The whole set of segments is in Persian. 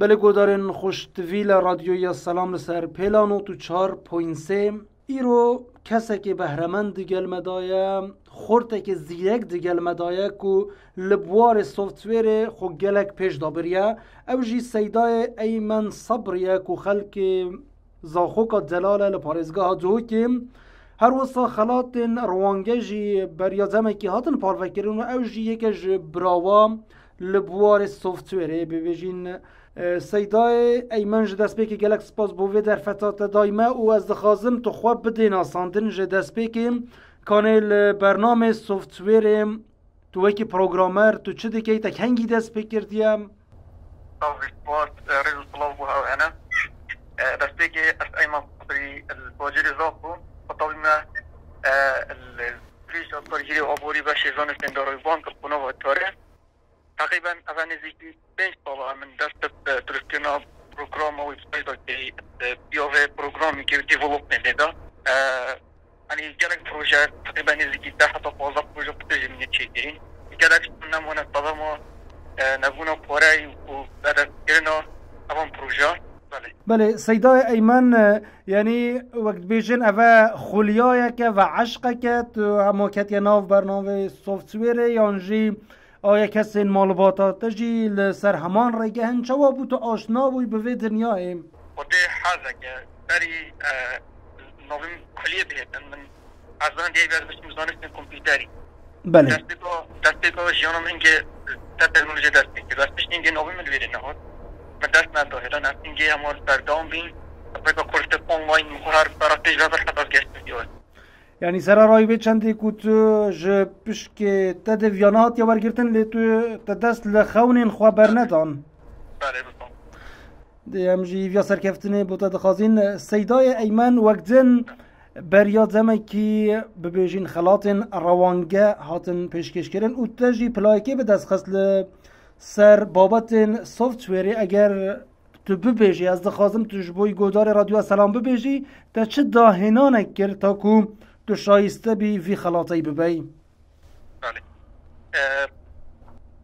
بله گودارن خوشتویل رادیوی سلام لسر پیلانو تو 4.3 ایرو کسی که بهرمند دیگل مدایه خورده که زیرک دیگل مدایه که لبوار سوفتویر خو گلک پیش دابریه او جی سیدای ایمن صبریه که خلق زاخوک دلاله لپارزگاه دوه که هر وصا خلات روانگه جی بریازمه که هاتن پاروکرون و او جی یکش براوا لبوار سوفتویره ببیجین سیدای ایمن جدست بی که گلک سپاس بوی در فتات دایمه و از دخوازم تو خواب بدین آساندن جدست بی که کانال برنامه سوفتویر تو وکی پروگرامر تو چه دیگه تک هنگی دست بی کردیم؟ سپاس رجل طلاب بوها و انا دست بی که از ایمن صبری الواجری زاقو خطابی ما الریش اصارجیری آبوری و شیزان استنداروی بانک القناة و التاره تقریبا اول نزدیکی 5 سال من دست درستینا پروگرام و ویبسایت که بیاوه پروگرامی که دیولوپمنت ده یعنی گرک پروژه تقریبا نزدیکی 10 تا 15 پروژه پروژه من چیدین گرک نمونه تمام نگونا پاره و بعد گرنا اون پروژه بله سیدای ایمن یعنی وقت بیشن اوه خولیای که و عشق که تو همو کتی ناو برنامه سوفتویره یانجی آیا کسی معلومات تجی لسر همان رگه هنچوا بود و آشنا بوی به دنیای خود حاضر که بری نویم کلیه بهتن من از آن دیگه باید بشیم زانست کامپیوتری بله دستی که جانم اینکه تکنولوژی دستی که دست بشین اینکه نویم الویره نهاد من دست نداره نه اینکه همون بردام بین باید کورس آنلاین مخور برای تجربه خطاب گشت دیوار یعنی سر رای به چندی کوت ج پش که تد ویانات یا ورگرتن لی تو تدست لخونین خوا برندان بله بسام دیم جی ویا سرکفتنه بوتا دخوازین سیدای ایمن وقتن بریاد زمه کی ببیجین خلاتن روانگه هاتن پیشکش کرن او تجی پلایکی به دست خسل سر بابتن سوفتویری اگر تو ببیجی از دخوازم تو جبوی گودار رادیو سلام ببیجی تا چه داهنانه کرد تا کو تو شایسته بی وی خلاطی ببی بله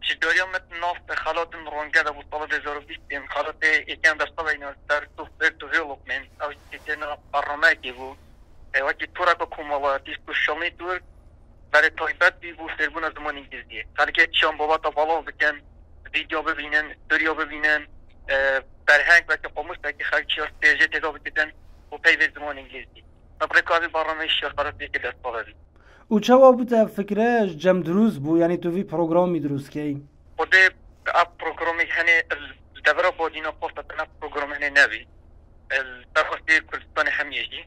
چیداریم نافت خلاط رونگه دا بود سال 2020 خلاط یکم دستا بینه در سوفتویر دیولوپمنت او چیدنا برنامه که بود وقتی تو را که کمالا دیسکوشنی دور برای تایبت بی بود سربون از زمان انگلیزیه خلقه چیان بابا تا بالا بکن ویدیو ببینن دوریا ببینن برهنگ و که قاموس که خلقی ها سیجه تگاه بکن و پیوی زمان انگلیزی نبرکاوی برنامه شخصات که دست بالا او چه بود فکره جم دروز بو یعنی تو وی پروگرامی دروز کی خود اپ پروگرامی هنه دبره بودینا پاستا تنه پروگرام هنه نوی درخواستی کردستان همیشی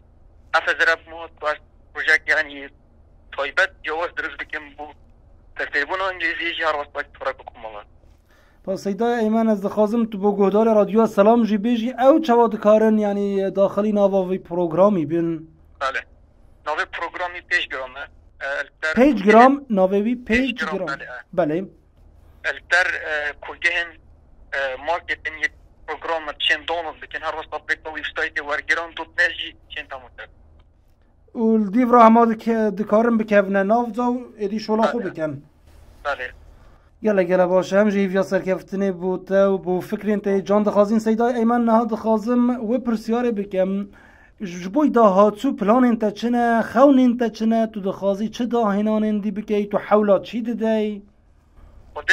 افزرب مواد باز پروژه یعنی تایبت جواز دروز بکن بو ترتیبون انگلیزی هر وقت باید تورا بکن مالا پس سیدای ایمن از دخوازم تو با گهدار رادیو سلام جی بیجی او چواد کارن یعنی داخلی ناواوی پروگرامی بین بله ناوی پروگرامی پیج گرامه پیج گرام ناوی پیج گرام بله التر کلگهن مارکتین یک پروگرام چند دانلود بکن هر وقت بکن ویبسایت ورگرام دوت نجی چند تاموتر و دیو را همه دکارم بکفنه ناف داو ادی شولا خوب بکن بله گله باشه هم جیویا سرکفتنه بود و بو فکر انت جان دخوازین سیدای ایمن نه دخوازم و پرسیاره بکم جبوی داهاتو پلان انت چنه خون انت چنه تو دخوازی چه داهنان اندی بکی تو حولات چی ددی خود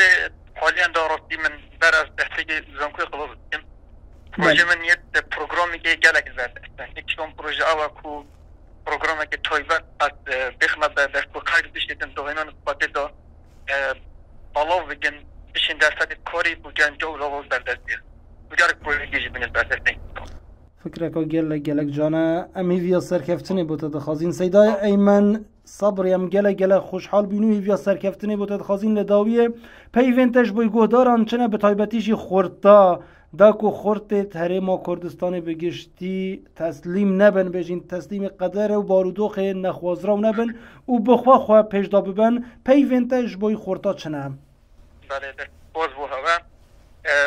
حالیا دارستی من در از بحثی زنکوی خلاص بکم پروژه من یه پروگرامی که گلک زد اکشون پروژه اوا کو پروگرامی که تایبت از بخمه به دستو خیلی بشتیدن داهنان باته دا بالاو بگن بشین درصد کاری بگن جو لاغوز در دست بیر بگرک پروژه گیجی بینید بردستین فکره که گلک جانه امی ویا سرکفتنه بوده دخوازین سیدای ایمن صبری هم گله خوشحال بینوی ویا سرکفتنه بوده دخوازین لداویه پیوینتش بای گهداران چنه به تایبتیشی خورتا داکو خورتت هره ما کردستان بگشتی تسلیم نبن بجین تسلیم قدر و بارودوخ نخوازرا نبن و بخوا خواه پیشدا ببن پیوینتش بای خورتا چنه بله باز بو هوا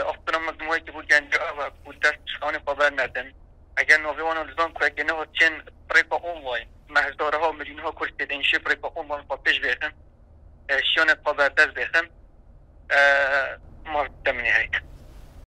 افتنا مجموعه که بود گنجا و بود دست شخانه پابر ندن اگر نویوان لزان که اگه نه چند پریپا اونلاین مهزداره ها ملیون ها کرس دیدنشی پریپا اونلاین پا پیش بیر